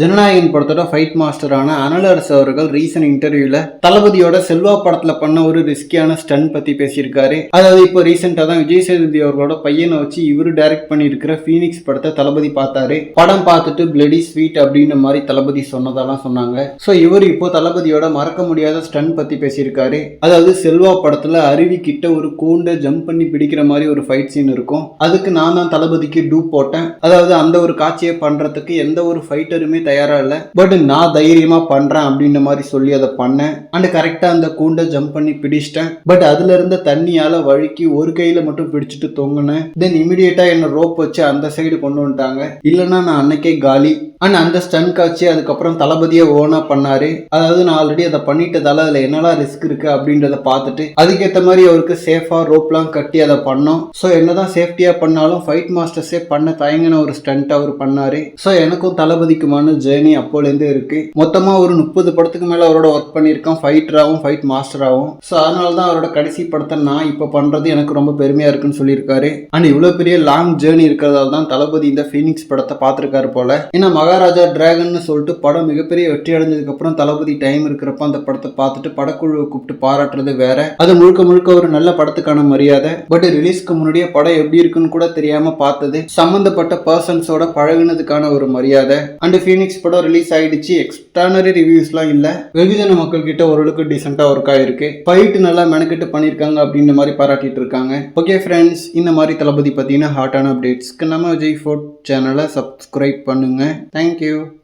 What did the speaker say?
ஜனநாயகன் படத்தோட ஃபைட் மாஸ்டரான அனல் அரசு அவர்கள் ரீசன்ட் இன்டர்வியூல தளபதியோட செல்வா படத்துல பண்ண ஒரு ரிஸ்கியான ஸ்டன் பத்தி பேசியிருக்காரு. அதாவது இப்போ ரீசெண்டா தான் விஜய் சேதுபதி அவர்களோட பையனை வச்சு இவரு டைரக்ட் பண்ணியிருக்கிற ஃபீனிக்ஸ் படத்தை தளபதி பார்த்தாரு. படம் பார்த்துட்டு பிளடி ஸ்வீட் அப்படின்ற மாதிரி தளபதி சொன்னதெல்லாம் சொன்னாங்க. ஸோ இவர் இப்போ தளபதியோட மறக்க முடியாத ஸ்டன் பத்தி பேசியிருக்காரு. அதாவது செல்வா படத்துல அருவி கிட்ட ஒரு கூண்டை ஜம்ப் பண்ணி பிடிக்கிற மாதிரி ஒரு ஃபைட் சீன் இருக்கும். அதுக்கு நான் தான் தளபதிக்கு டூப் போட்டேன். அதாவது அந்த ஒரு காட்சியை பண்றதுக்கு எந்த ஒரு ஃபைட்டருமே தயாரா இல்ல, பட் நான் தைரியமா பண்றேன் அப்படின்ற மாதிரி சொல்லி அதை பண்ணேன். அண்ட் கரெக்டா அந்த கூண்டை ஜம்ப் பண்ணி பிடிச்சிட்டேன். பட் அதுல இருந்த தண்ணியால வழுக்கி ஒரு கையில மட்டும் பிடிச்சிட்டு தொங்குனேன். தென் இமிடியேட்டா என்ன ரோப் வச்சு அந்த சைடு கொண்டு வந்துட்டாங்க. இல்லைன்னா நான் அன்னைக்கே காலி. அண்ட் அந்த ஸ்டன் காட்சி அதுக்கப்புறம் தளபதியை ஓனா பண்ணாரு. அதாவது நான் ஆல்ரெடி அதை பண்ணிட்டதால அதுல என்னெல்லாம் ரிஸ்க் இருக்கு அப்படின்றத பார்த்துட்டு அதுக்கேற்ற மாதிரி அவருக்கு சேஃபா ரோப்லாம் கட்டி அதை பண்ணோம். ஸோ என்னதான் சேஃப்டியா பண்ணாலும் ஃபைட் மாஸ்டர்ஸே பண்ண தயங்கின ஒரு ஸ்டண்ட் அவர் பண்ணாரு. ஸோ எனக்கும் தளபதிக்குமான ஜேர்னி அப்போலேருந்தே இருக்கு. மொத்தமா ஒரு 30 படத்துக்கு மேல அவரோட ஒர்க் பண்ணியிருக்கோம், ஃபைட்டராகவும் ஃபைட் மாஸ்டராகவும். ஸோ அதனால தான் அவரோட கடைசி படத்தை நான் இப்போ பண்றது எனக்கு ரொம்ப பெருமையா இருக்குன்னு சொல்லியிருக்காரு. அண்ட் இவ்வளவு பெரிய லாங் ஜேர்னி இருக்கிறதால தான் தளபதி இந்த ஃபீனிக்ஸ் படத்தை பார்த்திருக்காரு போல. ஏன்னா மகாராஜா டிராகன் சொல்லிட்டு படம் மிகப்பெரிய வெற்றி அடைஞ்சதுக்கு அப்புறம் தளபதி டைம் இருக்கிறப்ப அந்த படத்தை பார்த்துட்டு படக்குழுவை கூப்பிட்டு பாராட்டுறது வேற. அது முழுக்க முழுக்க ஒரு நல்ல படத்துக்கான மரியாதை. பட் ரிலீஸ்க்கு முன்னாடியே படம் எப்படி இருக்குன்னு கூட தெரியாம பார்த்தது, சம்பந்தப்பட்ட பர்சன்ஸோட பழகினதுக்கான ஒரு மரியாதை. அண்ட் ஃபீனிக்ஸ் படம் ரிலீஸ் ஆயிடுச்சு. எக்ஸ்ட்ரானரி ரிவ்யூஸ்லாம் இல்ல, வெகுஜன மக்கள் கிட்ட ஓரளவுக்கு டீசெண்டா ஒர்க் ஆயிருக்கு. ஃபைட் நல்லா மெனக்கிட்டு பண்ணிருக்காங்க அப்படின்ற மாதிரி பாராட்டிட்டு இருக்காங்க. ஓகே ஃப்ரெண்ட்ஸ், இந்த மாதிரி தளபதி பத்தின ஹாட்டான அப்டேட்ஸ்க்கு நம்ம விஜய் ஃபோர்ட் சேனலை சப்ஸ்கிரைப் பண்ணுங்க. தேங்க்யூ.